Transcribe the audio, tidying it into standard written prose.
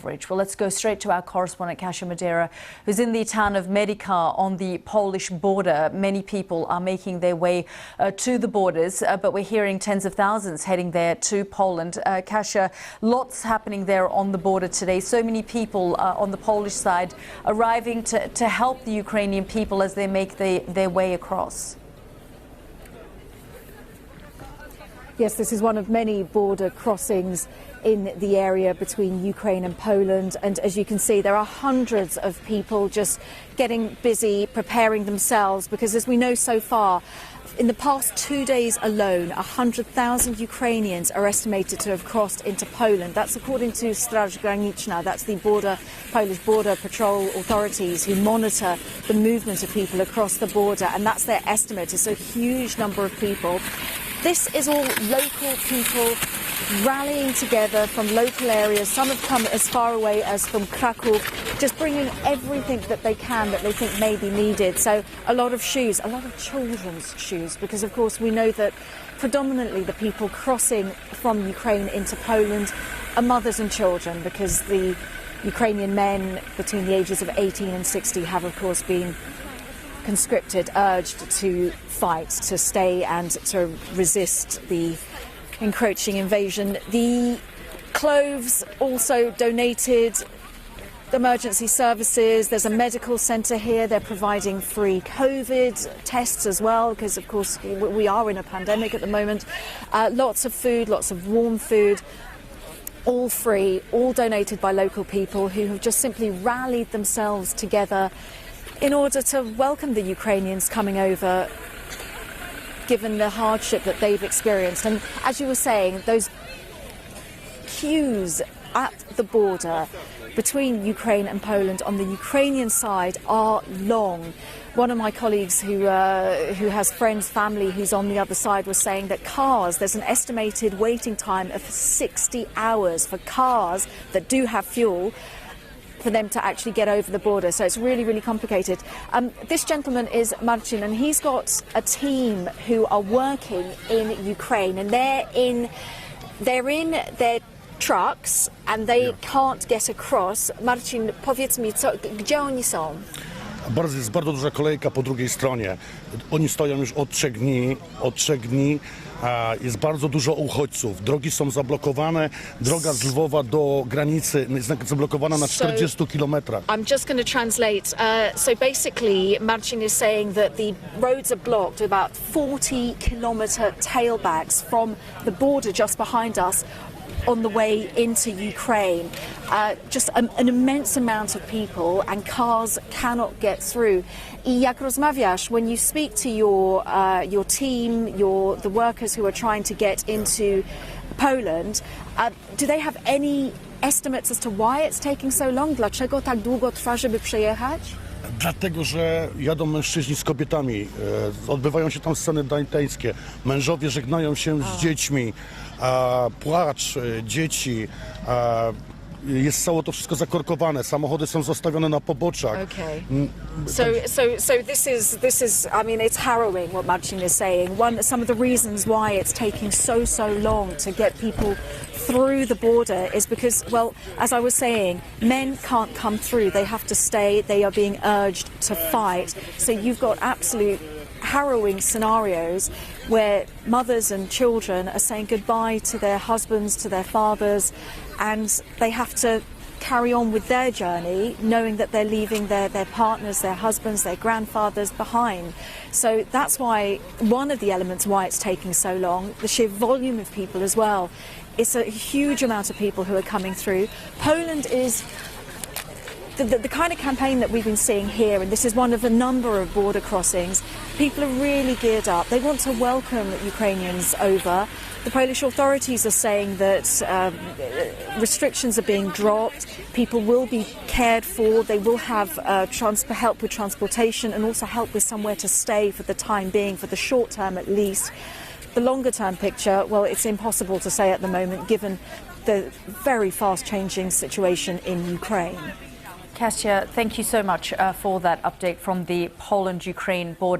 Well, let's go straight to our correspondent, Kasia Madera, who's in the town of Medica on the Polish border. Many people are making their way to the borders, but we're hearing tens of thousands heading there to Poland. Kasia, lots happening there on the border today. So many people on the Polish side arriving to help the Ukrainian people as they make their way across. Yes, this is one of many border crossings in the area between Ukraine and Poland. And as you can see, there are hundreds of people just getting busy, preparing themselves, because as we know so far, in the past 2 days alone, 100,000 Ukrainians are estimated to have crossed into Poland. That's according to Straż Graniczna, that's the Polish Border Patrol authorities who monitor the movement of people across the border, and that's their estimate. It's a huge number of people. This is all local people rallying together from local areas. Some have come as far away as from Kraków, just bringing everything that they can that they think may be needed. So a lot of shoes, a lot of children's shoes, because of course we know that predominantly the people crossing from Ukraine into Poland are mothers and children, because the Ukrainian men between the ages of 18 and 60 have of course been conscripted, urged to fight, to stay and to resist the encroaching invasion. The Cloves also donated emergency services. There's a medical centre here. They're providing free COVID tests as well, because of course we are in a pandemic at the moment. Lots of food, lots of warm food, all free, all donated by local people who have just simply rallied themselves together in order to welcome the Ukrainians coming over, given the hardship that they've experienced. And as you were saying, those queues at the border between Ukraine and Poland on the Ukrainian side are long. One of my colleagues who has friends, family who's on the other side was saying that there's an estimated waiting time of 60 hours for cars that do have fuel for them to actually get over the border. So it's really, really complicated. This gentleman is Marcin, and he's got a team who are working in Ukraine, and they're in their trucks and they can't get across. Marcin, powiedz mi, gdzie oni są? Jest bardzo duża kolejka po drugiej stronie. Oni stoją już od trzech dni. Jest bardzo dużo uchodźców. Drogi są zablokowane. Droga z Lwowa do granicy jest zablokowana na 40 kilometrach. I'm just going to translate. So basically, Marcin is saying that the roads are blocked about 40-kilometer tailbacks from the border just behind us on the way into Ukraine. Just an immense amount of people, and cars cannot get through. I jak rozmawiasz, when you speak to your team, the workers who are trying to get into Poland, do they have any estimates as to why it's taking so long? Dlaczego tak długo trwa, żeby przejechać? Dlatego, że jadą mężczyźni z kobietami, odbywają się tam sceny danteńskie, mężowie żegnają się z dziećmi, płacz dzieci, jest całe to wszystko zakorkowane, samochody są zostawione na poboczach. Okay. So this is I mean, it's harrowing what Marcin is saying. Some of the reasons why it's taking so long to get people through the border is because, well, as I was saying, men can't come through. They have to stay. They are being urged to fight. So you've got absolute harrowing scenarios where mothers and children are saying goodbye to their husbands, to their fathers, and they have to carry on with their journey knowing that they're leaving their partners, their husbands, their grandfathers behind. So that's why one of the elements why it's taking so long, the sheer volume of people as well. It's a huge amount of people who are coming through. Poland is the kind of campaign that we've been seeing here, and this is one of a number of border crossings. People are really geared up. They want to welcome Ukrainians over. The Polish authorities are saying that restrictions are being dropped. People will be cared for. They will have help with transportation and also help with somewhere to stay for the time being, for the short term at least. The longer term picture, well, it's impossible to say at the moment given the very fast changing situation in Ukraine. Kasia, thank you so much for that update from the Poland-Ukraine border.